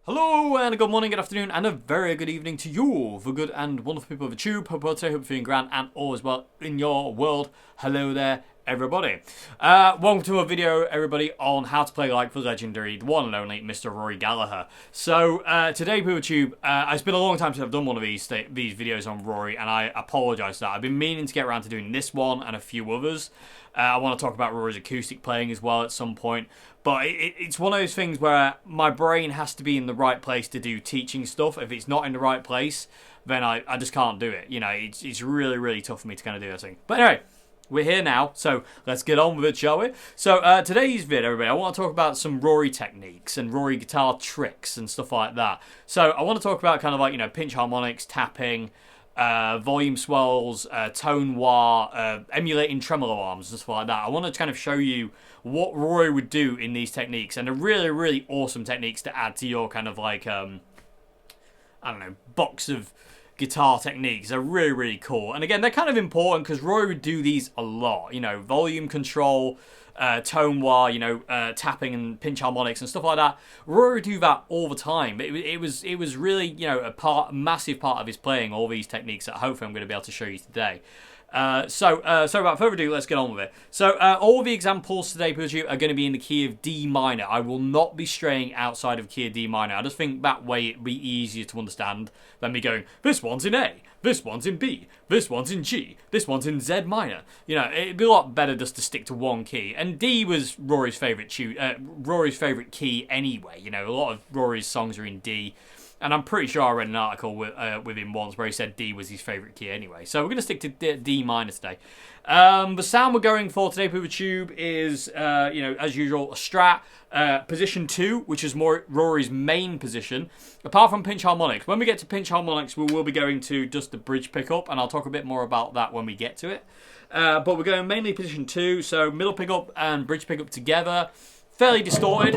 Hello and a good morning, good afternoon, and a very good evening to you, the good and wonderful people of the tube. Hope you're feeling grand and all is well in your world. Hello there, everybody. Welcome to a video, everybody, on how to play like the legendary, the one and only Mr. Rory Gallagher. So today, people of the tube, it's been a long time since I've done one of these videos on Rory, and I apologise for that. I've been meaning to get around to doing this one and a few others. I want to talk about Rory's acoustic playing as well at some point. But it's one of those things where my brain has to be in the right place to do teaching stuff. If it's not in the right place, then I just can't do it. You know, it's really, really tough for me to kind of do that thing. But anyway, we're here now, so let's get on with it, shall we? So today's vid, everybody, I want to talk about some Rory techniques and Rory guitar tricks and stuff like that. So I want to talk about kind of like, you know, pinch harmonics, tapping, volume swells, tone wah, emulating tremolo arms and stuff like that. I want to kind of show you what Rory would do in these techniques, and they're really, really awesome techniques to add to your kind of like, I don't know, box of guitar techniques. They're really, really cool. And again, they're kind of important because Rory would do these a lot. You know, volume control, tone wah, you know, tapping and pinch harmonics and stuff like that. Rory would do that all the time. It was really, you know, a massive part of his playing, all these techniques that hopefully I'm going to be able to show you today. So without further ado, let's get on with it. So all the examples today, people, are going to be in the key of D minor. I will not be straying outside of key of D minor. I just think that way it'd be easier to understand than me going, this one's in A, this one's in B, this one's in G, this one's in Z minor. You know, it'd be a lot better just to stick to one key. And D was Rory's favourite key anyway. You know, a lot of Rory's songs are in D. And I'm pretty sure I read an article with him once where he said D was his favourite key anyway. So we're going to stick to D minor today. The sound we're going for today, people of the tube, is, you know, as usual, a Strat. Position 2, which is more Rory's main position. Apart from pinch harmonics. When we get to pinch harmonics, we will be going to just the bridge pickup. And I'll talk a bit more about that when we get to it. But we're going mainly position 2. So middle pickup and bridge pickup together. Fairly distorted.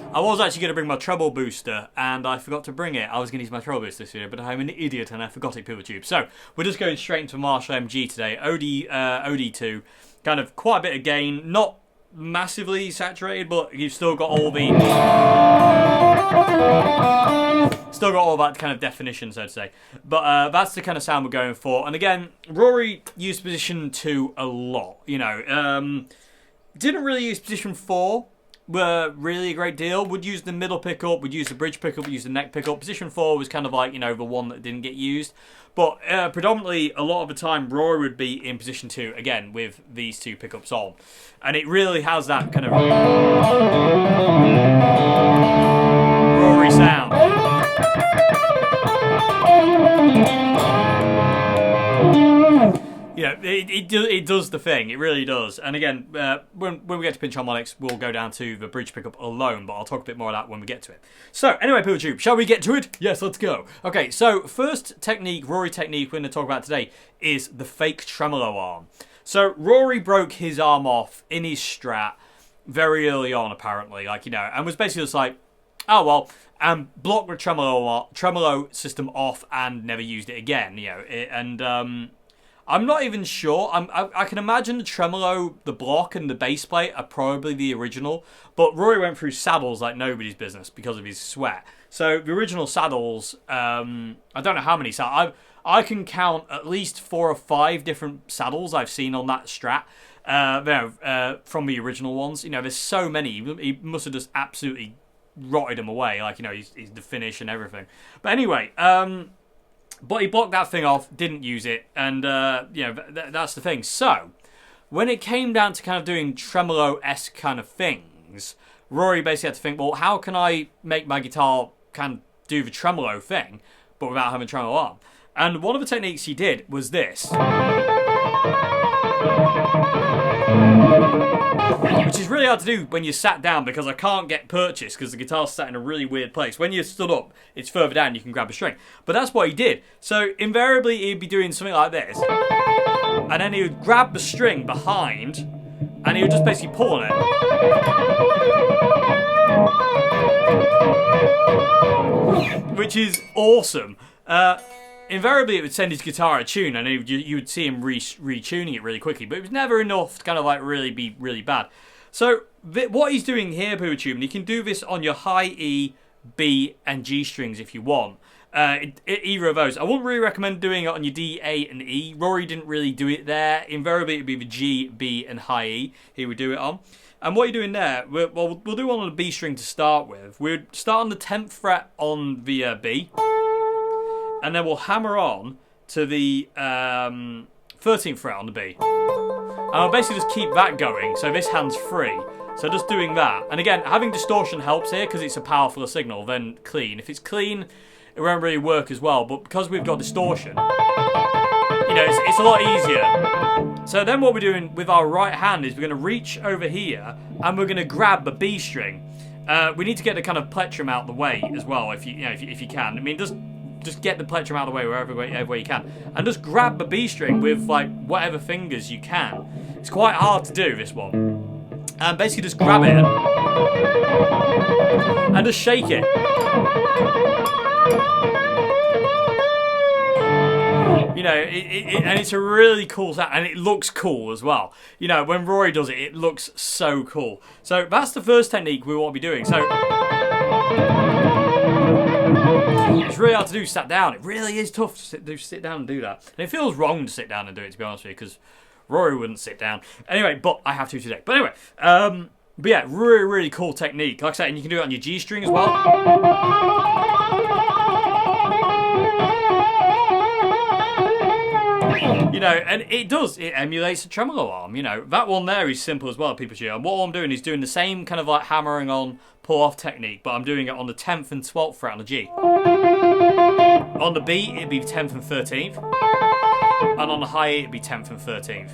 I was actually going to bring my treble booster, and I forgot to bring it. I was going to use my treble booster this video, but I'm an idiot, and I forgot it, people tube. So, we're just going straight into Marshall MG today. OD2, kind of quite a bit of gain, not massively saturated, but you've still got all the... Still got all that kind of definition, so to say. But that's the kind of sound we're going for. And again, Rory used position 2 a lot. You know, didn't really use position 4 really a great deal. Would use the middle pickup, would use the bridge pickup, would use the neck pickup. Position 4 was kind of like, you know, the one that didn't get used. But predominantly, a lot of the time, Rory would be in position 2, again, with these two pickups on. And it really has that kind of Rory sound. Yeah, it does the thing. It really does. And again, when we get to pinch harmonics, we'll go down to the bridge pickup alone, but I'll talk a bit more of that when we get to it. So, anyway, people tube, shall we get to it? Yes, let's go. Okay, so first technique, Rory technique we're going to talk about today is the fake tremolo arm. So, Rory broke his arm off in his Strat very early on, apparently, like, you know, and was basically just like, oh, well, blocked the tremolo system off and never used it again, you know, I'm not even sure. I can imagine the tremolo, the block, and the bass plate are probably the original. But Rory went through saddles like nobody's business because of his sweat. So the original saddles, I don't know how many saddles. I can count at least 4 or 5 different saddles I've seen on that Strat. From the original ones. You know, there's so many. He must have just absolutely rotted them away. Like, you know, he's the finish and everything. But anyway, but he blocked that thing off, didn't use it, and, you know, that's the thing. So, when it came down to kind of doing tremolo-esque kind of things, Rory basically had to think, well, how can I make my guitar kind of do the tremolo thing, but without having tremolo arm? And one of the techniques he did was this. Which is really hard to do when you're sat down, because I can't get purchase because the guitar's sat in a really weird place. When you're stood up, it's further down, you can grab a string. But that's what he did. So invariably he'd be doing something like this. And then he would grab the string behind and he would just basically pull on it. which is awesome. Invariably, it would send his guitar a tune, and you would see him retuning it really quickly, but it was never enough to kind of like really be really bad. So what he's doing here, PooTube, and you can do this on your high E, B, and G strings if you want. Either of those. I wouldn't really recommend doing it on your D, A, and E. Rory didn't really do it there. Invariably, it would be the G, B, and high E he would do it on. And what you're doing there, we'll do one on the B string to start with. We'd start on the 10th fret on the B, and then we'll hammer on to the 13th fret on the B. And I'll basically just keep that going, so this hand's free. So just doing that. And again, having distortion helps here because it's a powerfuler signal than clean. If it's clean, it won't really work as well, but because we've got distortion, you know, it's a lot easier. So then what we're doing with our right hand is we're going to reach over here and we're going to grab the B string. We need to get the kind of plectrum out of the way as well, if you can. I mean, just get the plectrum out of the way wherever way you can, and just grab the B string with like whatever fingers you can. It's quite hard to do this one, and basically just grab it and just shake it. You know, and it's a really cool sound, and it looks cool as well. You know, when Rory does it, it looks so cool. So that's the first technique we want to be doing. So it's really hard to do sat down. It really is tough to sit down and do that. And it feels wrong to sit down and do it, to be honest with you, because Rory wouldn't sit down. Anyway, but I have to today. But anyway, but yeah, really, really cool technique. Like I said, and you can do it on your G string as well. You know, and it emulates a tremolo arm. You know, that one there is simple as well, people. And what I'm doing is doing the same kind of like hammering on pull off technique, but I'm doing it on the 10th and 12th fret on the G. On the B, it'd be 10th and 13th. And on the high E, it'd be 10th and 13th.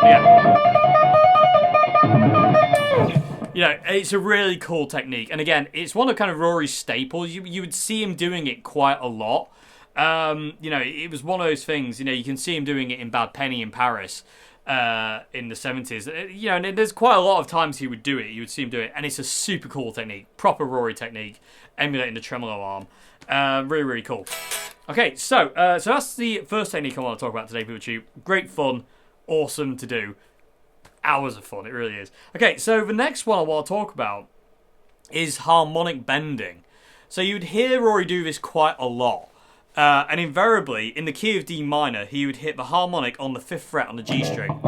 Yeah. You know, it's a really cool technique. And again, it's one of kind of Rory's staples. You would see him doing it quite a lot. You know, it was one of those things, you know, you can see him doing it in Bad Penny in Paris in the 70s. You know, and there's quite a lot of times he would do it. You would see him do it. And it's a super cool technique. Proper Rory technique. Emulating the tremolo arm. Really, really cool. Okay, so that's the first technique I want to talk about today, PooTube. Great fun. Awesome to do. Hours of fun. It really is. Okay, so the next one I want to talk about is harmonic bending. So you'd hear Rory do this quite a lot. And invariably, in the key of D minor, he would hit the harmonic on the 5th fret on the G string.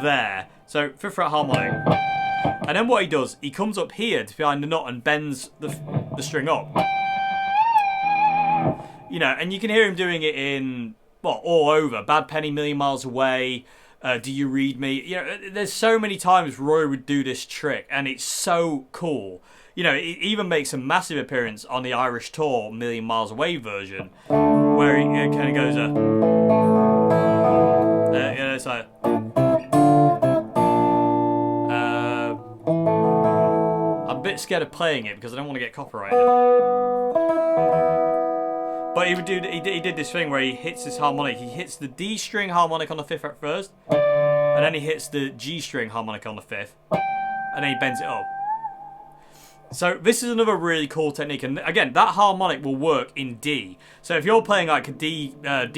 There. So, 5th fret harmonic. And then what he does, he comes up here to behind the nut and bends the string up. You know, and you can hear him doing it in, well, all over. Bad Penny, Million Miles Away, Do You Read Me? You know, there's so many times Rory would do this trick, and it's so cool. You know, it even makes a massive appearance on the Irish tour Million Miles Away version, where it kind of goes, you know, it's like, I'm a bit scared of playing it because I don't want to get copyrighted. But he did this thing where he hits this harmonic. He hits the D string harmonic on the 5th fret first, and then he hits the G string harmonic on the 5th, and then he bends it up. So this is another really cool technique, and again, that harmonic will work in D. So if you're playing like a D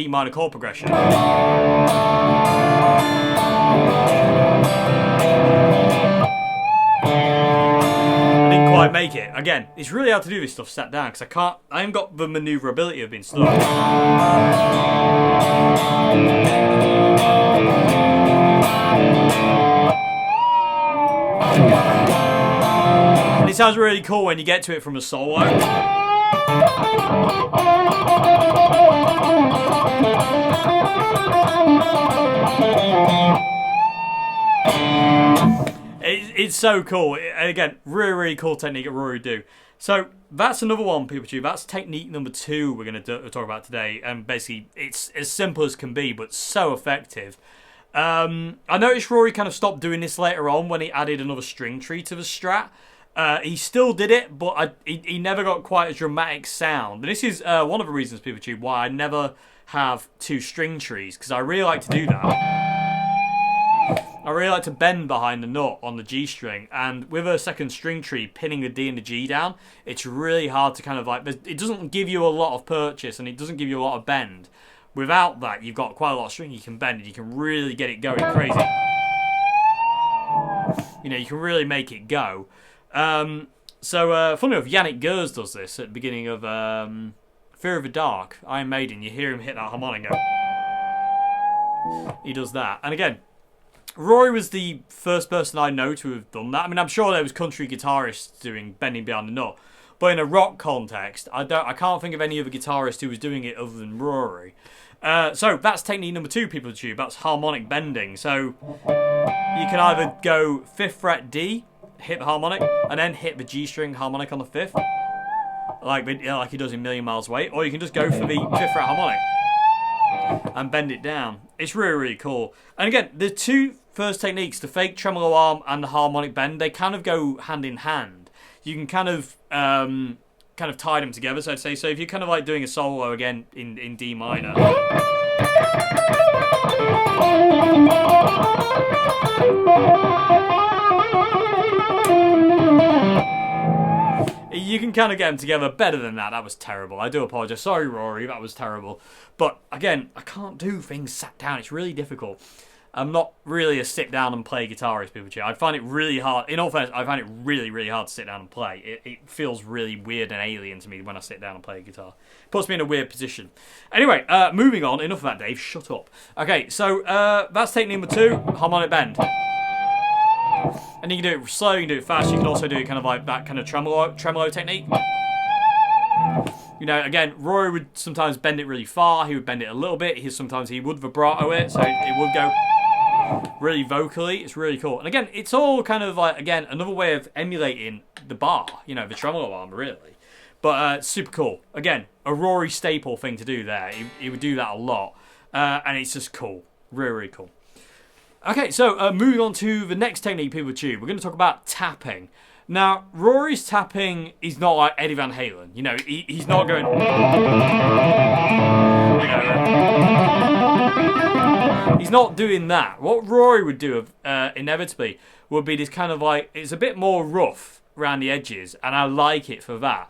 minor chord progression, I didn't quite make it. Again, it's really hard to do this stuff sat down because I haven't got the maneuverability of being slow. It sounds really cool when you get to it from a solo. It's so cool. And again, really, really cool technique that Rory do. So that's another one, PooTube. That's technique number 2 we're going to talk about today. And basically, it's as simple as can be, but so effective. I noticed Rory kind of stopped doing this later on when he added another string tree to the Strat. He still did it, but he never got quite a dramatic sound. And this is one of the reasons, PooTube, why I never have 2 string trees, because I really like to do that. I really like to bend behind the nut on the G string, and with a second string tree pinning the D and the G down, it's really hard to kind of like, it doesn't give you a lot of purchase and it doesn't give you a lot of bend. Without that, you've got quite a lot of string you can bend and you can really get it going crazy. You know, you can really make it go. Funny enough, Yannick Gers does this at the beginning of Fear of the Dark, Iron Maiden. You hear him hit that harmonic note. He does that. And again, Rory was the first person I know to have done that. I mean, I'm sure there was country guitarists doing bending behind the nut, but in a rock context, I can't think of any other guitarist who was doing it other than Rory. So that's technique number 2, people to tube. That's harmonic bending. So you can either go 5th fret D, hit the harmonic, and then hit the G string harmonic on the 5th, like he does in Million Miles Away, or you can just go for the 5th fret harmonic and bend it down. It's really, really cool. And again, the 2 first techniques, the fake tremolo arm and the harmonic bend, they kind of go hand in hand. You can kind of tie them together, so I'd say. So if you're kind of like doing a solo again in D minor, you can kind of get them together better than that. That was terrible. I do apologise. Sorry, Rory, that was terrible. But again, I can't do things sat down. It's really difficult. I'm not really a sit down and play guitarist, people. I find it really hard. In all fairness, I find it really, really hard to sit down and play. It feels really weird and alien to me when I sit down and play a guitar. It puts me in a weird position. Anyway, moving on. Enough of that, Dave. Shut up. Okay, so that's technique number 2, harmonic bend. And you can do it slow, you can do it fast. You can also do it kind of like that kind of tremolo technique. You know, again, Rory would sometimes bend it really far. He would bend it a little bit. Sometimes he would vibrato it, so it would go really vocally. It's really cool. And again, it's all kind of like, again, another way of emulating the bar, you know, the tremolo arm, really. But super cool. Again, a Rory staple thing to do there. He would do that a lot. And it's just cool. Really, really cool. Okay, so moving on to the next technique people tube. We're going to talk about tapping. Now, Rory's tapping is not like Eddie Van Halen. You know, he's not going... He's not doing that. What Rory would do, inevitably, would be this kind of like... It's a bit more rough around the edges, and I like it for that.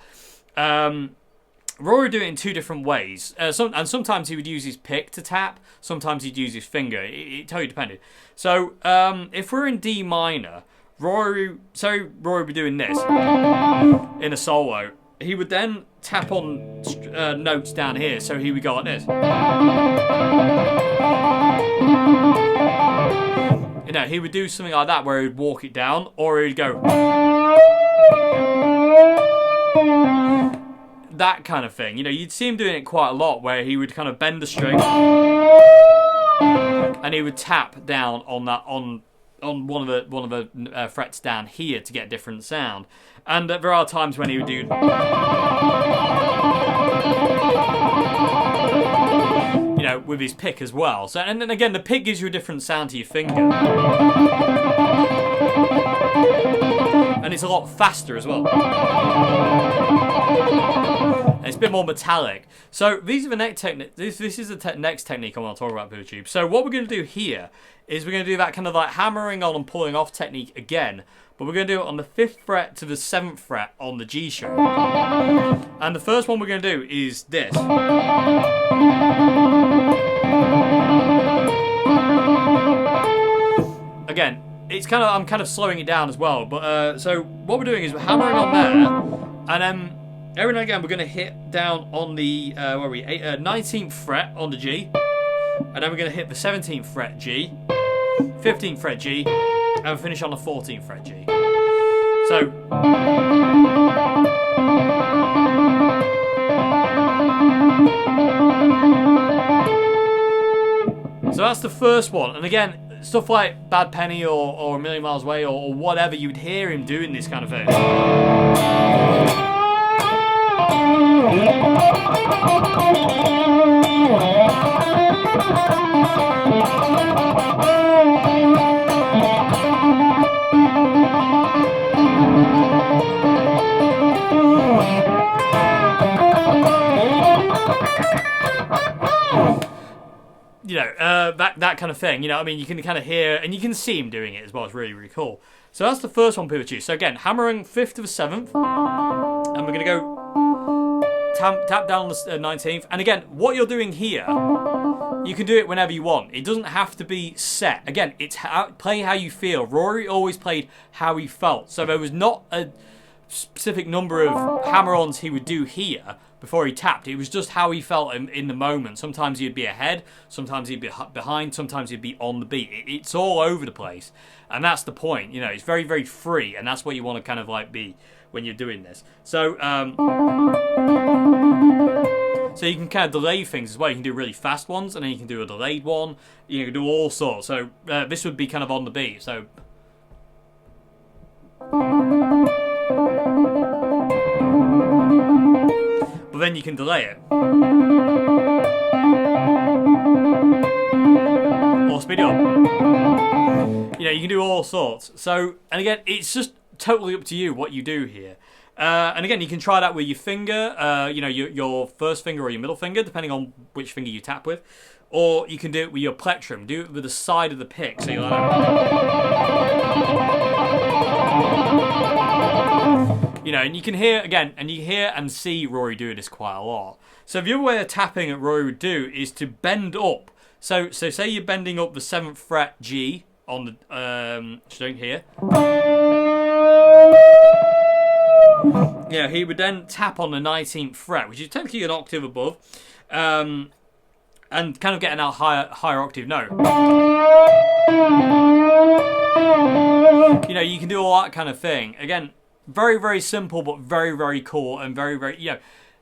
Rory would do it in 2 different ways. And sometimes he would use his pick to tap. Sometimes he'd use his finger. It totally depended. So, if we're in D minor... Rory would be doing this in a solo. He would then tap on notes down here, so he would go like this. You know, he would do something like that where he would walk it down, or he would go that kind of thing. You know, you'd see him doing it quite a lot, where he would kind of bend the string and he would tap down on that on one of the frets down here to get a different sound. And there are times when he would do, you know, with his pick as well. So, and then again, the pick gives you a different sound to your finger, and it's a lot faster as well. And it's a bit more metallic. So these are the next technique. This is the next technique I want to talk about, YouTube. So what we're going to do here is we're going to do that kind of like hammering on and pulling off technique again, but we're going to do it on the 5th fret to the 7th fret on the G string. And the first one we're going to do is this. Again, it's kind of, I'm kind of slowing it down as well, but so what we're doing is we're hammering on there, and then every now and again we're going to hit down on the 19th fret on the G, and then we're going to hit the 17th fret G, 15th fret G, and finish on the 14th fret G. So that's the first one. And again, stuff like Bad Penny or A Million Miles Away or whatever, you'd hear him doing this kind of thing. you know, that kind of thing. You know, I mean, you can kind of hear and you can see him doing it as well. It's really, really cool. So that's the first one people choose. So again, hammering 5th to the 7th, and we're gonna go tap down the 19th. And again, what you're doing here, you can do it whenever you want. It doesn't have to be set. Again, it's play how you feel. Rory always played how he felt. So there was not a specific number of hammer-ons he would do here before he tapped. It was just how he felt in the moment. Sometimes he'd be ahead, sometimes he'd be behind, sometimes he'd be on the beat. It's all over the place. And that's the point. You know, it's very, very free. And that's what you want to kind of like be when you're doing this. So, so you can kind of delay things as well. You can do really fast ones, and then you can do a delayed one. You can do all sorts. So this would be kind of on the beat. So. But then you can delay it. Or speed it up. You know, you can do all sorts. So, and again, it's just totally up to you what you do here. And again, you can try that with your finger, you know, your first finger or your middle finger, depending on which finger you tap with. Or you can do it with your plectrum. Do it with the side of the pick. So you're like, you know, and you can hear, again, and you hear and see Rory do this quite a lot. So the other way of tapping that Rory would do is to bend up. So say you're bending up the 7th fret G on the, which you don't hear. Yeah, he would then tap on the 19th fret, which is technically an octave above, and kind of get a higher octave note. You know, you can do all that kind of thing. Again, very, very simple, but very, very cool, and very, very, you know,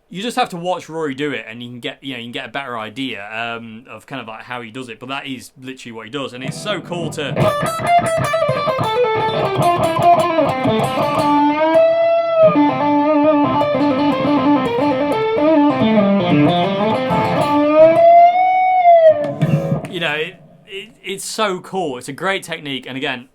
you just have to watch Rory do it, and you can get, you know, you can get a better idea of kind of like how he does it. But that is literally what he does, and it's so cool to. You know, it's so cool. It's a great technique, and again,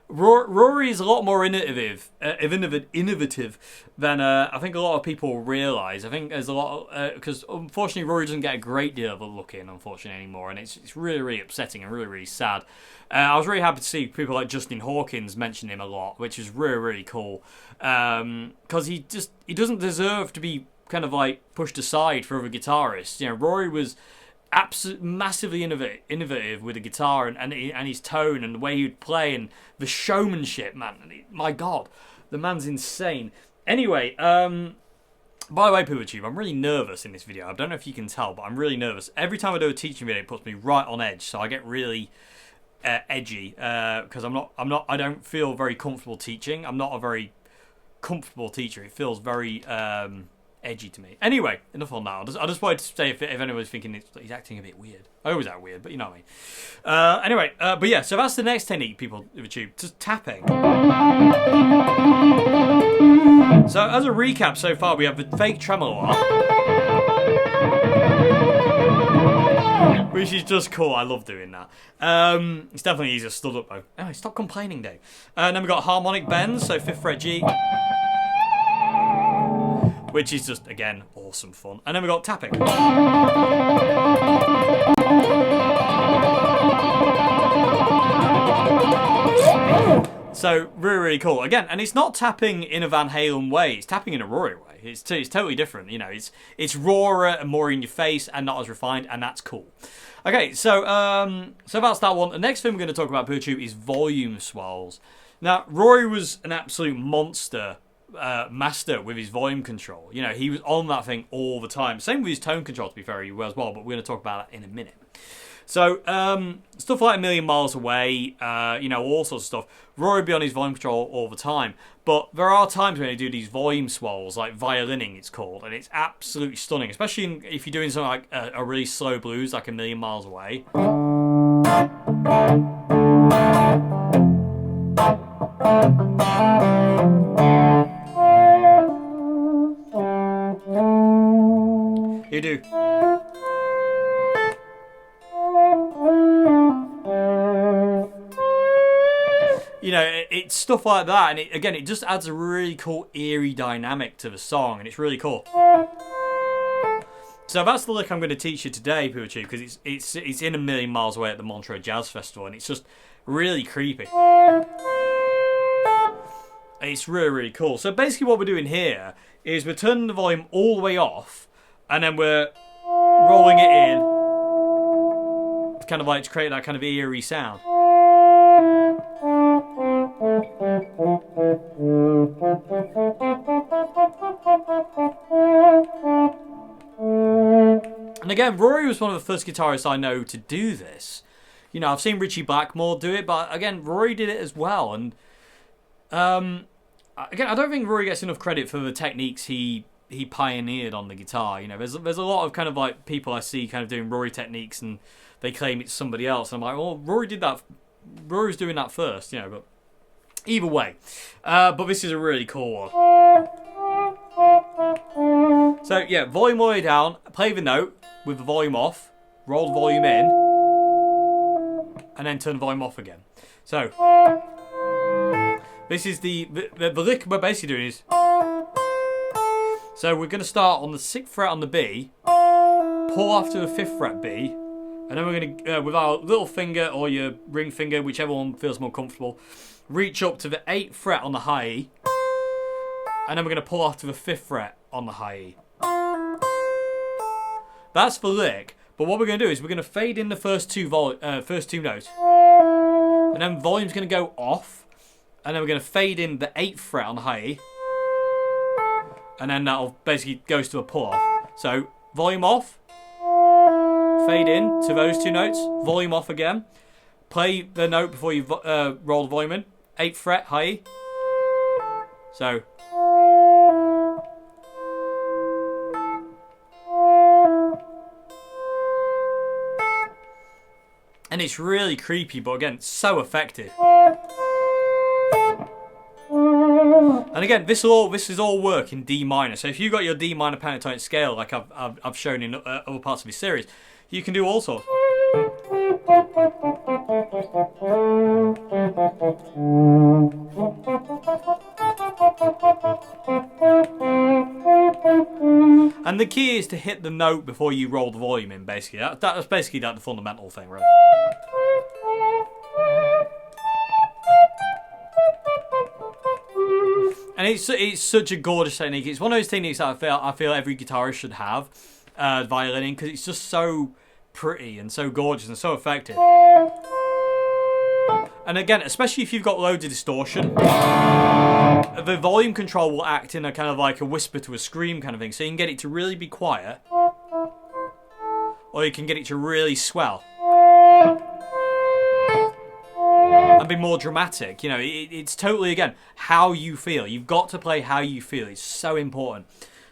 Rory is a lot more innovative than I think a lot of people realise. I think there's a lot because unfortunately Rory doesn't get a great deal of a look in, unfortunately, anymore, and it's really, really upsetting and really, really sad. I was really happy to see people like Justin Hawkins mention him a lot, which is really, really cool, because he doesn't deserve to be kind of like pushed aside for other guitarists. You know, Rory was absolutely massively innovative with the guitar and his tone and the way he would play and the showmanship, man. My God, the man's insane. Anyway, by the way, PeopleTube, I'm really nervous in this video. I don't know if you can tell, but I'm really nervous. Every time I do a teaching video, it puts me right on edge, so I get really edgy because I don't feel very comfortable teaching. I'm not a very comfortable teacher. It feels very edgy to me. Anyway, enough on that. I just wanted to say if anyone's thinking he's acting a bit weird. I always act weird, but you know what I mean. Anyway, but yeah, so that's the next technique, people of YouTube, just tapping. So as a recap so far, we have the fake tremolo arm, which is just cool. I love doing that. It's definitely easier stood up though. Anyway, stop complaining, Dave. And then we've got harmonic bends, so 5th fret G, which is just, again, awesome fun. And then we've got tapping. So, really, really cool. Again, and it's not tapping in a Van Halen way. It's tapping in a Rory way. It's totally different. You know, it's rawer and more in your face and not as refined, and that's cool. Okay, so that's that one. The next thing we're going to talk about, PeopleTube, is volume swells. Now, Rory was an absolute monster master with his volume control. You know, he was on that thing all the time. Same with his tone control, to be fair, as well, but we're going to talk about that in a minute. So, stuff like A Million Miles Away, you know, all sorts of stuff. Rory would be on his volume control all the time. But there are times when they do these volume swells, like violining it's called, and it's absolutely stunning, especially if you're doing something like a really slow blues, like A Million Miles Away. You do. You know, it's stuff like that, and it just adds a really cool eerie dynamic to the song, and it's really cool. So that's the lick I'm going to teach you today, Poochie, because it's in a million miles away at the Montreux Jazz Festival, and it's just really creepy. It's really, really cool. So basically what we're doing here is we're turning the volume all the way off, and then we're rolling it in, kind of like to create that kind of eerie sound. And again, Rory was one of the first guitarists I know to do this. You know, I've seen Richie Blackmore do it, but again, Rory did it as well. And again, I don't think Rory gets enough credit for the techniques he pioneered on the guitar. You know, there's a lot of kind of like people I see kind of doing Rory techniques, and they claim it's somebody else. And I'm like, well, Rory did that. Rory's doing that first, you know. But either way, but this is a really cool one. So yeah, volume all the way down. Play the note with the volume off. Roll the volume in, and then turn the volume off again. So this is the lick we're basically doing is. So we're going to start on the 6th fret on the B, pull off to the 5th fret B, and then we're going to, with our little finger or your ring finger, whichever one feels more comfortable, reach up to the 8th fret on the high E, and then we're going to pull off to the 5th fret on the high E. That's the lick, but what we're going to do is we're going to fade in the first two notes, and then volume's going to go off, and then we're going to fade in the 8th fret on the high E, and then that'll basically goes to a pull off. So volume off, fade in to those two notes, volume off again, play the note before you roll the volume in, 8th fret, high E. So and it's really creepy, but again, so effective. And again, this is all work in D minor. So if you've got your D minor pentatonic scale, like I've shown in other parts of this series, you can do all sorts. And the key is to hit the note before you roll the volume in. Basically, that's basically the fundamental thing, right? And it's such a gorgeous technique. It's one of those techniques that I feel every guitarist should have violining, because it's just so pretty and so gorgeous and so effective. And again, especially if you've got loads of distortion, the volume control will act in a kind of like a whisper to a scream kind of thing. So you can get it to really be quiet, or you can get it to really swell and be more dramatic. You know, it's totally, again, how you feel. You've got to play how you feel. It's so important.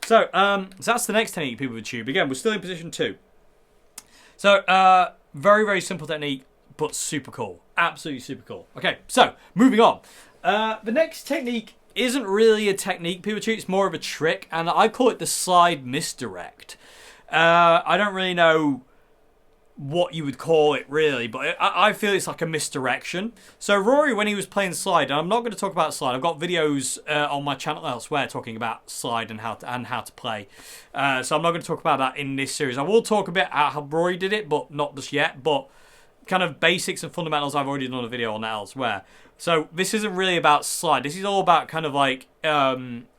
So that's the next technique people would tube. Again, we're still in position 2. So very, very simple technique, but super cool. Absolutely super cool. Okay, so moving on. The next technique isn't really a technique, people tube. It's more of a trick, and I call it the slide misdirect. I don't really know what you would call it really, but I feel it's like a misdirection. So Rory, when he was playing slide, and I'm not going to talk about slide, I've got videos on my channel elsewhere talking about slide and how to play. So I'm not going to talk about that in this series. I will talk a bit about how Rory did it, but not just yet. But kind of basics and fundamentals, I've already done a video on that elsewhere. So this isn't really about slide. This is all about kind of like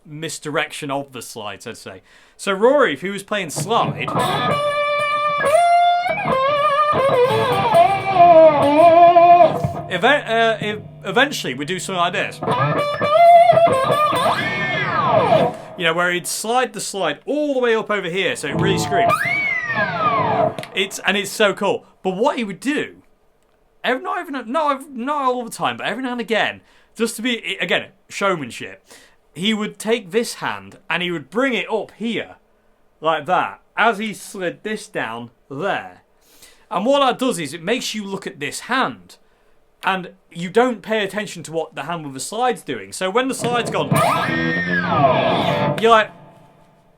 misdirection of the slide, so to say. So Rory, if he was playing slide, eventually we do something like this. You know, where he'd slide the slide all the way up over here, so it really screams. It's so cool. But what he would do, not all the time, but every now and again, just to be, again, showmanship, he would take this hand and he would bring it up here, like that, as he slid this down there. And what that does is it makes you look at this hand, and you don't pay attention to what the hand with the slide's doing. So when the slide's gone, you're like,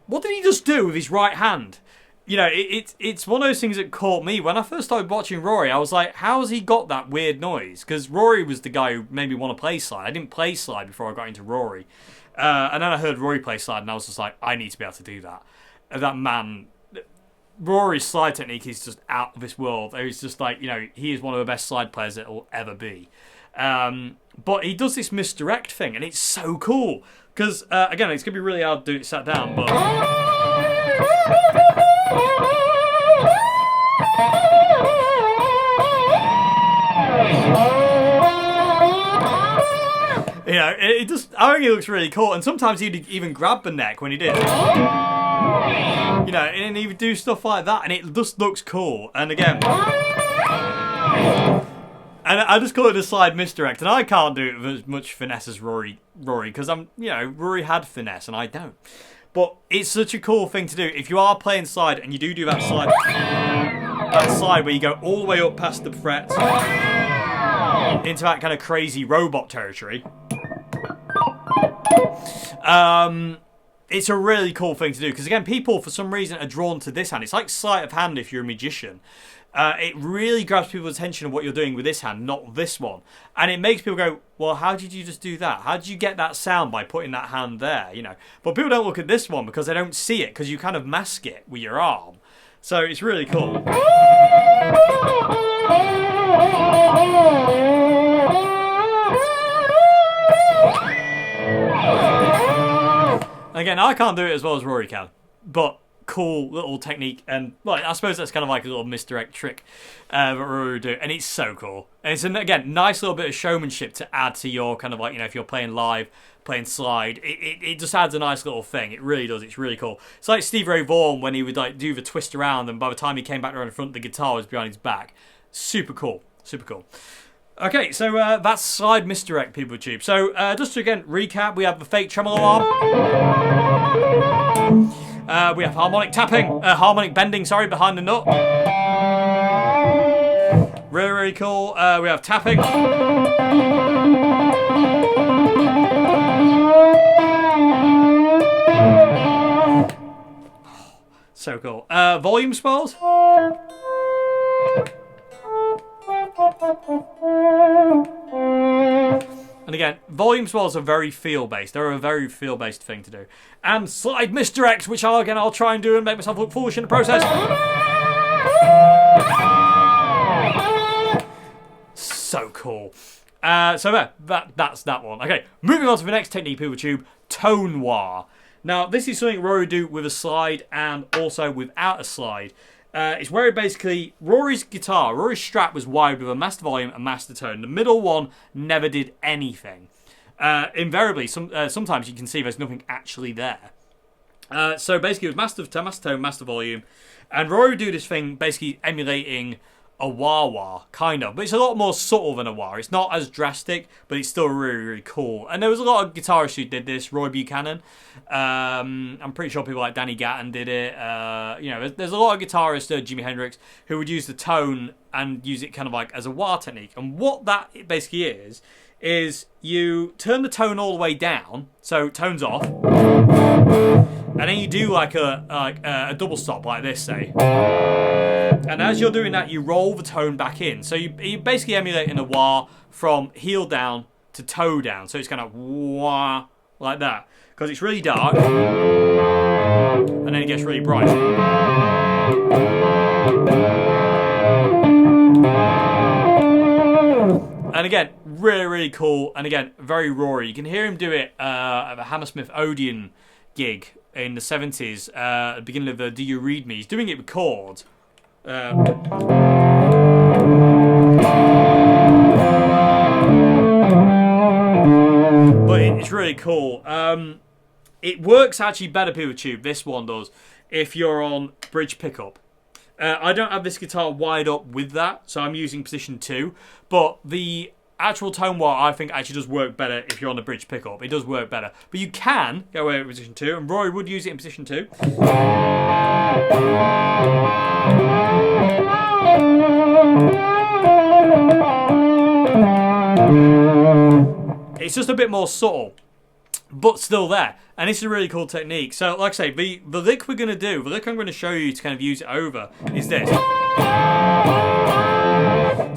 what did he just do with his right hand? You know, it's one of those things that caught me. When I first started watching Rory, I was like, how has he got that weird noise? Because Rory was the guy who made me want to play slide. I didn't play slide before I got into Rory. And then I heard Rory play slide, and I was just like, I need to be able to do that. That man, Rory's slide technique is just out of this world. It's just like, you know, he is one of the best slide players that will ever be. But he does this misdirect thing, and it's so cool. Because, again, it's going to be really hard to do it sat down, but... You know, it just, I think it looks really cool. And sometimes he'd even grab the neck when he did. You know, and he would do stuff like that, and it just looks cool. And again... And I just call it a slide misdirect, and I can't do it with as much finesse as Rory, because Rory had finesse, and I don't. But it's such a cool thing to do. If you are playing slide, and you do that slide where you go all the way up past the frets into that kind of crazy robot territory, it's a really cool thing to do. Because again, people for some reason are drawn to this hand. It's like sleight of hand if you're a magician. It really grabs people's attention of what you're doing with this hand, not this one. And it makes people go, well, how did you just do that? How did you get that sound by putting that hand there? You know, but people don't look at this one because they don't see it, because you kind of mask it with your arm. So it's really cool. Again, I can't do it as well as Rory can, but cool little technique, and well, I suppose that's kind of like a little misdirect trick that Rory would do, and it's so cool. And it's again nice little bit of showmanship to add to your kind of like, you know, if you're playing live, playing slide, it just adds a nice little thing. It really does. It's really cool. It's like Steve Ray Vaughan when he would like do the twist around, and by the time he came back around the front, the guitar was behind his back. Super cool. Super cool. Okay, so that's slide misdirect, people tube. So just to again recap, we have the fake tremolo arm. We have harmonic tapping, harmonic bending, sorry, behind the nut. Really, really cool. We have tapping. So cool. Volume swells. And again, volume swells are very feel-based. They're a very feel-based thing to do. And slide misdirects, which I'll try and do and make myself look foolish in the process. So cool. So there, that's that one. Okay, moving on to the next technique, people tube, tone noir. Now, this is something Rory do with a slide and also without a slide. It's where it basically, Rory's strap was wired with a master volume and master tone. The middle one never did anything. Invariably, sometimes you can see there's nothing actually there. So basically, it was master tone, master volume. And Rory would do this thing basically emulating a wah-wah, kind of. But it's a lot more subtle than a wah. It's not as drastic, but it's still really, really cool. And there was a lot of guitarists who did this. Roy Buchanan. I'm pretty sure people like Danny Gatton did it. You know, there's a lot of guitarists, Jimi Hendrix, who would use the tone and use it kind of like as a wah technique. And what that basically is you turn the tone all the way down, so tone's off, and then you do like a double stop like this, say. And as you're doing that, you roll the tone back in. So you're basically emulating a wah from heel down to toe down. So it's kind of wah like that. Because it's really dark, and then it gets really bright. And again, really, really cool. And again, very Rory. You can hear him do it at the Hammersmith Odeon gig in the 70s, at the beginning of the Do You Read Me. He's doing it with chords. But it's really cool. It works actually better, people tube, this one does, if you're on bridge pickup. I don't have this guitar wired up with that, so I'm using position 2, but the actual tone wah I think actually does work better if you're on the bridge pickup. It does work better. But you can go away with position 2, and Rory would use it in position 2. It's just a bit more subtle, but still there. And it's a really cool technique. So, like I say, the lick we're going to do, the lick I'm going to show you to kind of use it over, is this.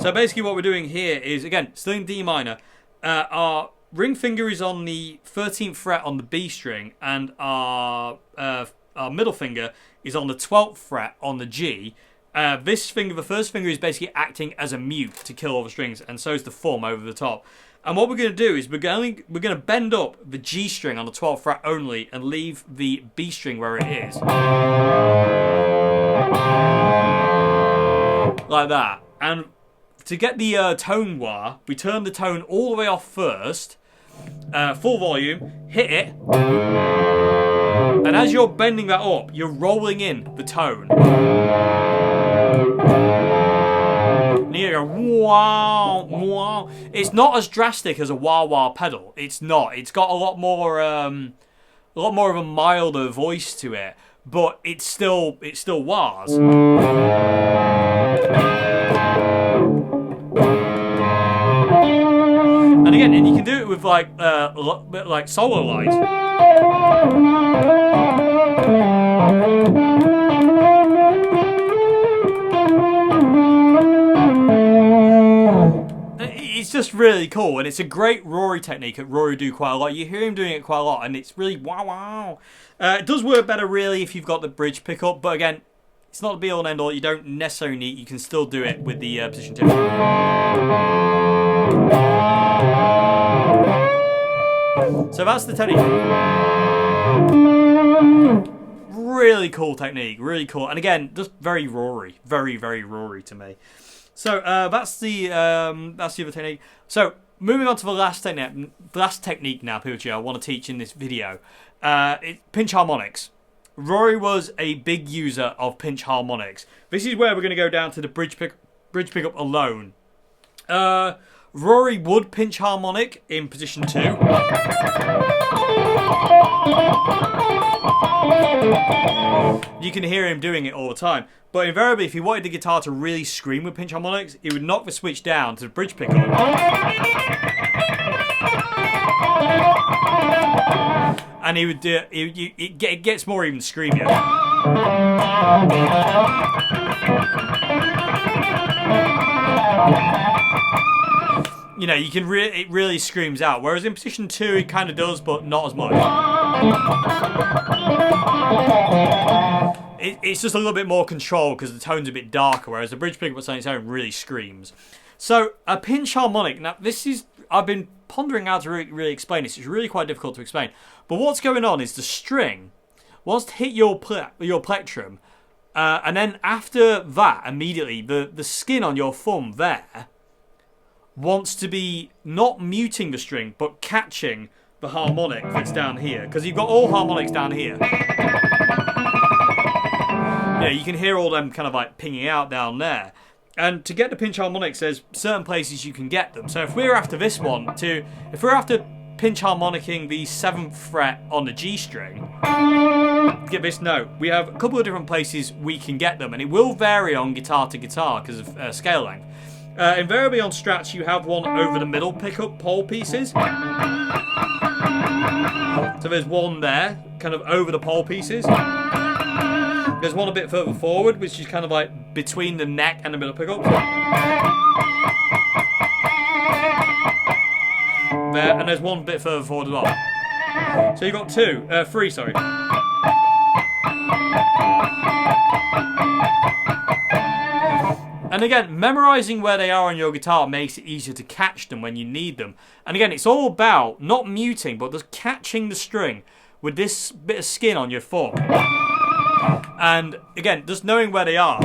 So basically what we're doing here is, again, still in D minor. Our ring finger is on the 13th fret on the B string, and our our middle finger is on the 12th fret on the G. This finger, the first finger, is basically acting as a mute to kill all the strings, and so is the thumb over the top. And what we're going to do is we're going to bend up the G string on the 12th fret only and leave the B string where it is. Like that. And to get the tone wah, we turn the tone all the way off first, full volume, hit it, and as you're bending that up, you're rolling in the tone. And you go, wow, wow. It's not as drastic as a wah wah pedal. It's not. It's got a lot more of a milder voice to it, but it still wahs. And again, and you can do it with like solo lines. It's just really cool, and it's a great Rory technique that Rory do quite a lot. You hear him doing it quite a lot, and it's really wow. It does work better really if you've got the bridge pickup, but again, it's not the be all and end all. You don't necessarily need. You can still do it with the position 2. So that's the technique. Really cool technique, really cool, and again, just very Rory, very Rory to me. So that's the other technique. So moving on to the last technique now, people, I want to teach in this video. Pinch harmonics. Rory was a big user of pinch harmonics. This is where we're going to go down to the bridge pickup alone. Rory would pinch harmonic in position 2. You can hear him doing it all the time. But invariably, if he wanted the guitar to really scream with pinch harmonics, he would knock the switch down to the bridge pickup. And he would do it gets more even screamier. You know, you can it really screams out. Whereas in position 2, it kind of does, but not as much. It's just a little bit more controlled because the tone's a bit darker, whereas the bridge pickup on its own really screams. So a pinch harmonic. Now this is, I've been pondering how to really explain this. It's really quite difficult to explain. But what's going on is the string wants to hit your plectrum, and then after that, immediately the skin on your thumb there wants to be not muting the string, but catching the harmonic that's down here, because you've got all harmonics down here. Yeah, you can hear all them kind of like pinging out down there. And to get the pinch harmonics, there's certain places you can get them. So if we're after this one, if we're after pinch harmonicking the 7th fret on the G string, get this note, we have a couple of different places we can get them, and it will vary on guitar to guitar because of scale length. Invariably on Strats, you have one over the middle pickup pole pieces. So there's one there, kind of over the pole pieces. There's one a bit further forward, which is kind of like between the neck and the middle pickups. There, and there's one bit further forward as well. So you've got three, sorry. And again, memorizing where they are on your guitar makes it easier to catch them when you need them. And again, it's all about not muting, but just catching the string with this bit of skin on your thumb. And again, just knowing where they are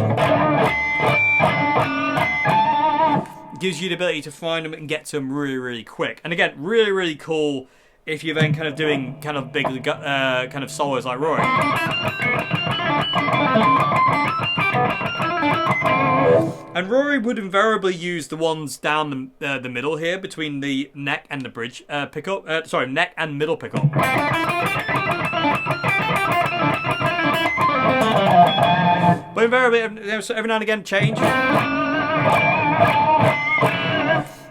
gives you the ability to find them and get to them really, really quick. And again, really, really cool if you're then kind of doing kind of big kind of solos like Rory. And Rory would invariably use the ones down the middle here between the neck and the bridge pickup. Sorry, neck and middle pickup. But invariably, every now and again, change.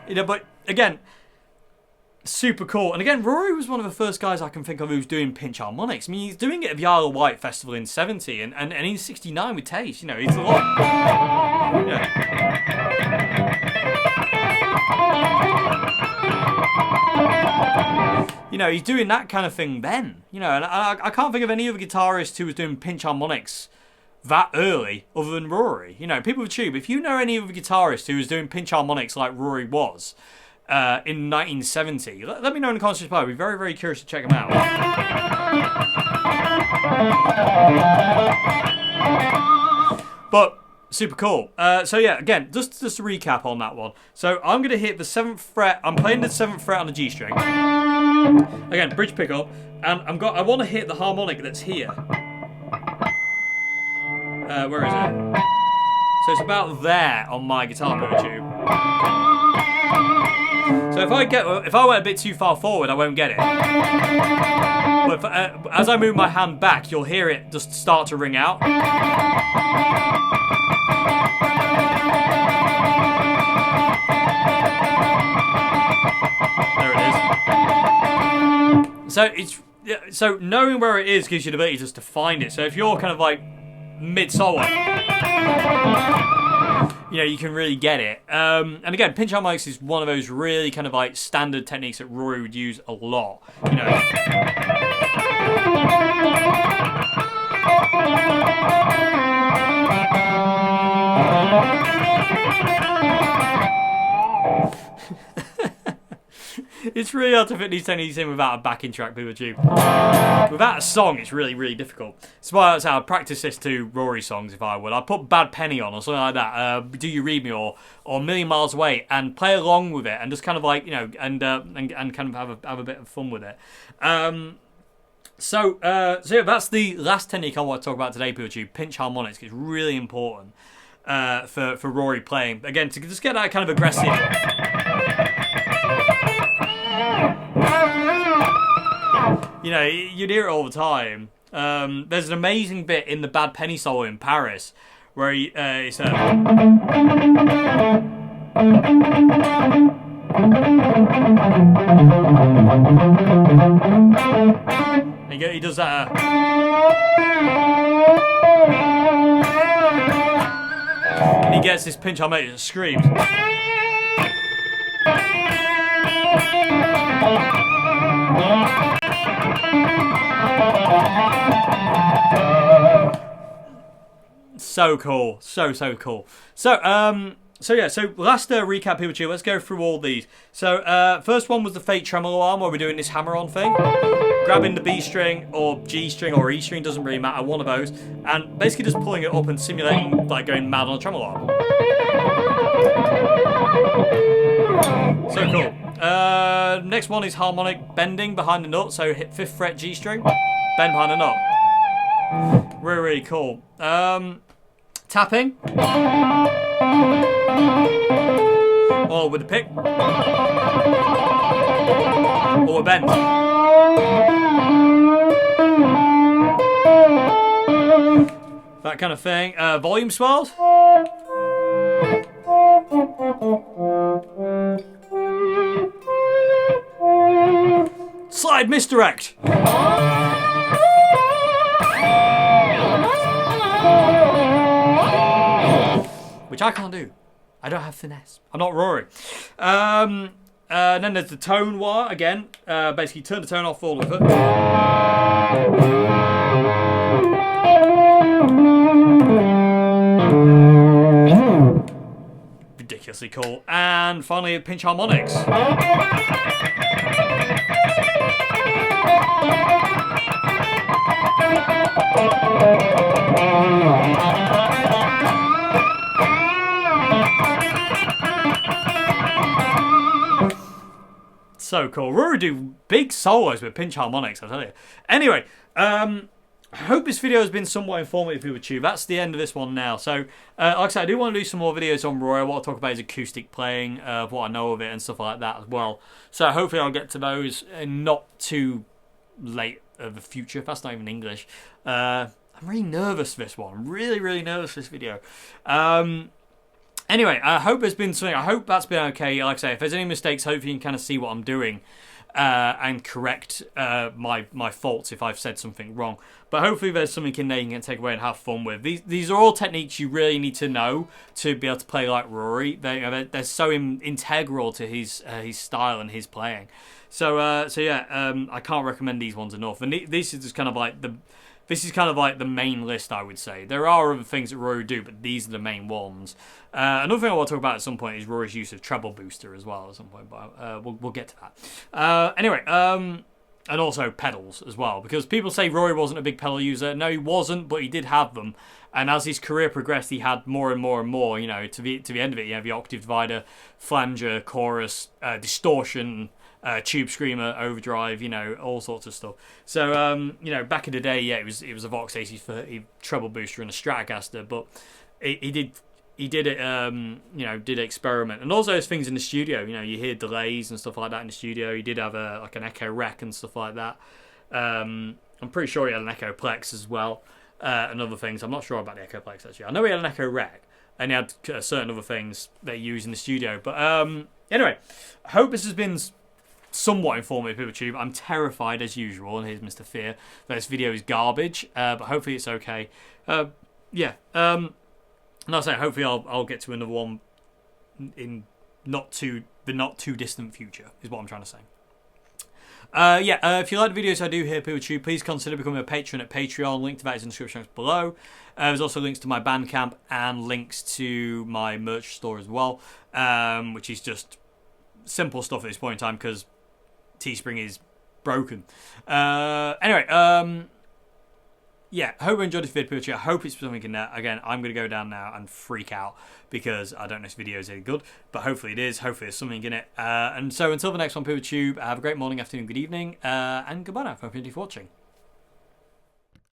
You know, but again, super cool. And again, Rory was one of the first guys I can think of who's doing pinch harmonics. I mean, he's doing it at the Isle of Wight Festival in '70 and in '69 with Taste. You know, it's a lot. Yeah. You know, he's doing that kind of thing then. You know, and I can't think of any other guitarist who was doing pinch harmonics that early other than Rory. You know, people of Tube, if you know any other guitarist who was doing pinch harmonics like Rory was in 1970, let me know in the comments below. I'd be very, very curious to check them out. But super cool. So yeah, again, just to recap on that one. So I'm going to hit the 7th fret. I'm playing the 7th fret on the G string. Again, bridge pickup. And I want to hit the harmonic that's here. Where is it? So it's about there on my guitar pedal tube. So if I went a bit too far forward, I won't get it. But as I move my hand back, you'll hear it just start to ring out. There it is. So knowing where it is gives you the ability just to find it. So if you're kind of like mid-solo, you know, you can really get it. And again, pinch harmonics is one of those really kind of like standard techniques that Rory would use a lot. You know. It's really hard to fit these techniques in without a backing track, people too. Without a song, it's really, really difficult. That's why I'd practice this to Rory songs if I would. I'd put Bad Penny on or something like that. Do You Read Me or Million Miles Away and play along with it and just kind of like, you know, and kind of have a bit of fun with it. So yeah, that's the last technique I want to talk about today, people too. Pinch harmonics. It's really important for Rory playing. Again, to just get that kind of aggressive. You know, you'd hear it all the time. There's an amazing bit in the Bad Penny solo in Paris where he said, he does that. And he gets this pinch harmonic that screams. So cool, so cool. So yeah, so last recap, people too. Let's go through all these. So first one was the fake tremolo arm, where we're doing this hammer-on thing, grabbing the B string or G string or E string, doesn't really matter, one of those, and basically just pulling it up and simulating like going mad on a tremolo arm. So cool. Next one is harmonic bending behind the nut. So hit 5th fret G string, bend behind the nut. Really, really cool. Tapping. Or with the pick. Or a bend. That kind of thing. Volume swells. Slide misdirect. Which I can't do. I don't have finesse. I'm not Rory. And then there's the tone wire again. Basically turn the tone off all of it. Ridiculously cool. And finally pinch harmonics. So cool. Rory do big solos with pinch harmonics, I tell you. Anyway, I hope this video has been somewhat informative for you. That's the end of this one now. So, like I said, I do want to do some more videos on Rory. I want to talk about his acoustic playing, what I know of it and stuff like that as well. So hopefully I'll get to those in not too late of the future, if that's not even English. I'm really nervous for this one. I'm really, really nervous for this video. Anyway, I hope there's been something. I hope that's been okay. Like I say, if there's any mistakes, hopefully you can kind of see what I'm doing and correct my faults if I've said something wrong. But hopefully there's something in there you can take away and have fun with. These are all techniques you really need to know to be able to play like Rory. They're so integral to his style and his playing. So yeah, I can't recommend these ones enough. And this is just kind of like the main list, I would say. There are other things that Rory do, but these are the main ones. Another thing I want to talk about at some point is Rory's use of treble booster as well at some point, but we'll get to that. Anyway, and also pedals as well, because people say Rory wasn't a big pedal user. No, he wasn't, but he did have them. And as his career progressed, he had more and more and more. You know, to the end of it, you have the octave divider, flanger, chorus, distortion, tube screamer, overdrive, you know, all sorts of stuff. So you know, back in the day, yeah, it was a Vox 8030 treble booster and a Stratocaster, but he did it, you know, did experiment, and also those things in the studio. You know, you hear delays and stuff like that in the studio. He did have like an Echo Rec and stuff like that. I'm pretty sure he had an Echo Plex as well, and other things. I'm not sure about the Echo Plex actually. I know he had an Echo Rec, and he had certain other things that he used in the studio. But anyway, I hope this has been somewhat informative, PeopleTube. I'm terrified as usual, and here's Mr. Fear that this video is garbage, but hopefully it's okay. Yeah. And I'll say, hopefully I'll get to another one in the not too distant future, is what I'm trying to say. If you like the videos I do here, PeopleTube, please consider becoming a patron at Patreon. Link to that is in the description box below. There's also links to my Bandcamp and links to my merch store as well, which is just simple stuff at this point in time because Teespring is broken. Anyway, yeah, I hope you enjoyed this video. I hope it's something in there. Again, I'm going to go down now and freak out because I don't know if this video is any good, but hopefully it is. Hopefully there's something in it. And so until the next one, PeopleTube, have a great morning, afternoon, good evening, and goodbye now. Thank you for watching.